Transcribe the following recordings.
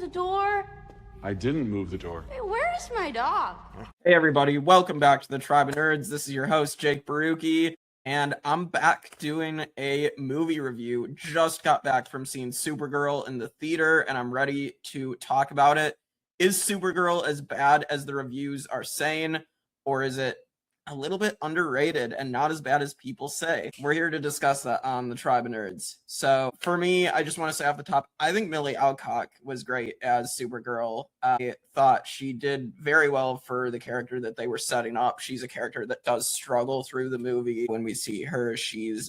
the door? I didn't move the door. Hey, where's my dog? Hey everybody, welcome back to the Tribe of Nerds. This is your host, Jake Borucki, and I'm back doing a movie review. Just got back from seeing Supergirl in the theater, and I'm ready to talk about it. Is Supergirl as bad as the reviews are saying, or is it a little bit underrated and not as bad as people say? We're here to discuss that on the Tribe of Nerds. So for me, I just want to say off the top, I think Milly Alcock was great as Supergirl. I thought she did very well for the character that they were setting up. She's a character that does struggle through the movie. When we see her, she is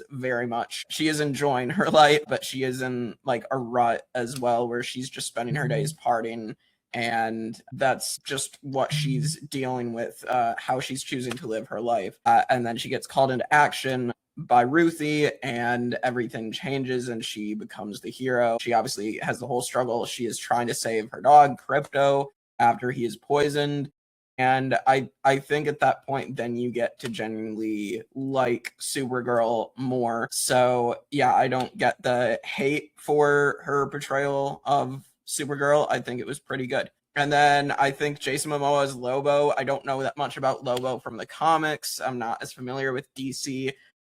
enjoying her life, but she is in like a rut as well, where she's just spending her days partying. And that's just what she's dealing with, how she's choosing to live her life. And then she gets called into action by Ruthie, and everything changes, and she becomes the hero. She obviously has the whole struggle. She is trying to save her dog, Crypto, after he is poisoned. And I think at that point, then you get to genuinely like Supergirl more. So yeah, I don't get the hate for her portrayal of Supergirl. I think it was pretty good. And then I think Jason Momoa as Lobo. I don't know that much about Lobo from the comics. I'm not as familiar with DC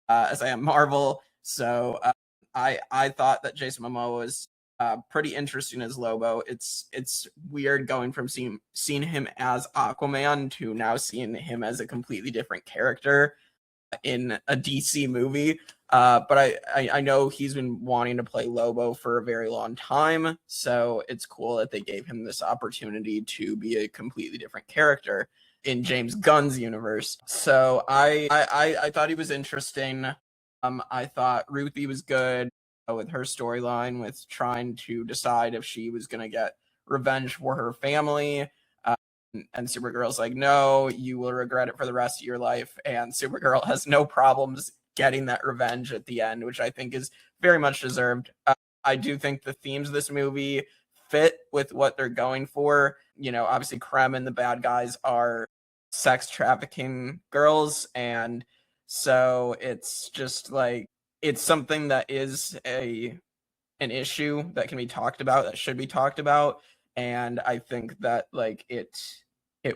as I am Marvel. So I thought that Jason Momoa was pretty interesting as Lobo. It's weird going from seeing him as Aquaman to now seeing him as a completely different character in a DC movie. But I know he's been wanting to play Lobo for a very long time, so it's cool that they gave him this opportunity to be a completely different character in James Gunn's universe. So I thought he was interesting. I thought Ruthie was good with her storyline, with trying to decide if she was going to get revenge for her family. And Supergirl's like, no, you will regret it for the rest of your life. And Supergirl has no problems getting that revenge at the end, which I think is very much deserved. I do think the themes of this movie fit with what they're going for. You know, obviously Krem and the bad guys are sex trafficking girls. And so it's just like, it's something that is an issue that can be talked about, that should be talked about. And I think that like it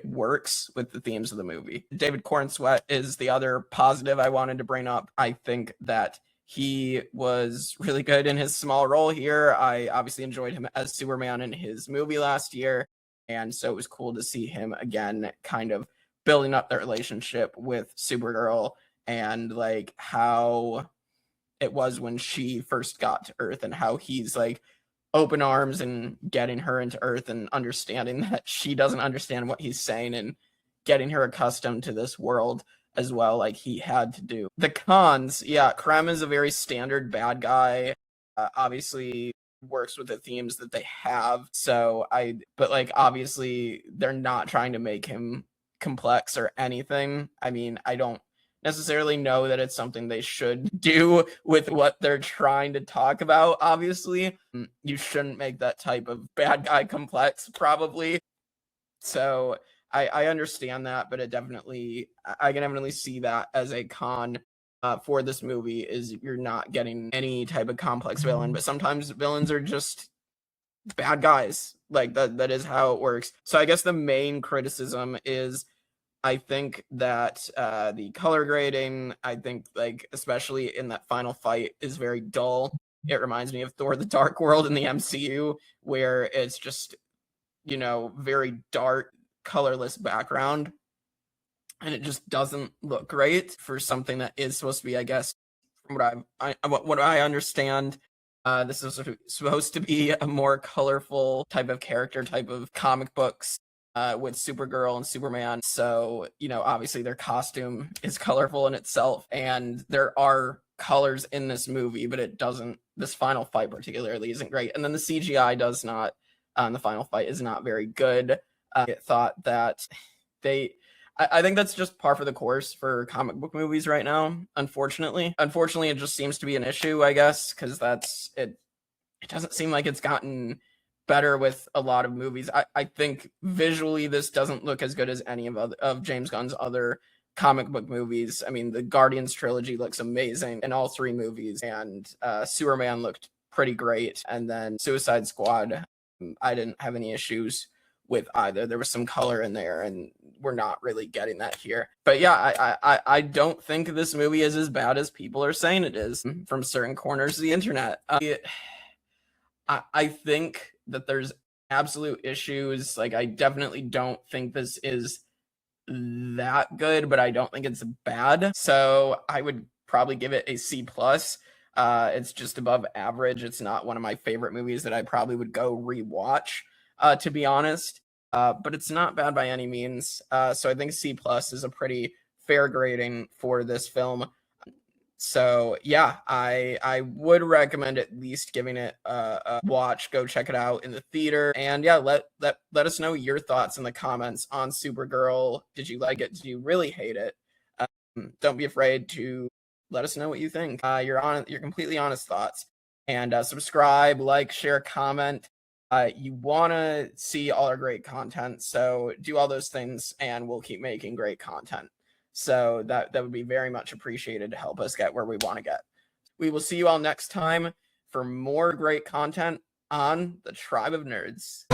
works with the themes of the movie. David Corenswet is the other positive I wanted to bring up. I think that he was really good in his small role here. I obviously enjoyed him as Superman in his movie last year, and so it was cool to see him again kind of building up their relationship with Supergirl, and like how it was when she first got to Earth, and how he's like open arms and getting her into Earth and understanding that she doesn't understand what he's saying, and getting her accustomed to this world as well, like he had to do. The cons, yeah, Krem is a very standard bad guy. Obviously works with the themes that they have. But like obviously they're not trying to make him complex or anything. I mean, I don't necessarily know that it's something they should do with what they're trying to talk about. Obviously, you shouldn't make that type of bad guy complex, probably. So I understand that, but I can definitely see that as a con for this movie, is you're not getting any type of complex villain. But sometimes villains are just bad guys. Like that is how it works. So I guess the main criticism is, I think that the color grading, I think like especially in that final fight, is very dull. It reminds me of Thor: The Dark World in the MCU, where it's just, you know, very dark, colorless background, and it just doesn't look great for something that is supposed to be, I guess, from what I understand. This is supposed to be a more colorful type of character, type of comic books. With Supergirl and Superman. So, you know, obviously their costume is colorful in itself, and there are colors in this movie, but this final fight particularly isn't great. And then the CGI the final fight is not very good. I thought that I think that's just par for the course for comic book movies right now, unfortunately. It just seems to be an issue, I guess, because it doesn't seem like it's gotten better with a lot of movies. I think visually this doesn't look as good as any of James Gunn's other comic book movies. I mean, the Guardians trilogy looks amazing in all three movies, and Superman looked pretty great, and then Suicide Squad I didn't have any issues with either. There was some color in there, and we're not really getting that here. But yeah, I don't think this movie is as bad as people are saying it is from certain corners of the internet. I think that there's absolute issues. Like, I definitely don't think this is that good, but I don't think it's bad. So I would probably give it a C+. It's just above average. It's not one of my favorite movies that I probably would go rewatch, to be honest. But it's not bad by any means. So I think C+ is a pretty fair grading for this film. So yeah, I would recommend at least giving it a watch. Go check it out in the theater. And yeah, let us know your thoughts in the comments on Supergirl. Did you like it? Did you really hate it? Don't be afraid to let us know what you think. Your completely honest thoughts. And subscribe, like, share, comment. You want to see all our great content, so do all those things and we'll keep making great content. So that would be very much appreciated to help us get where we want to get. We will see you all next time for more great content on the Tribe of Nerds.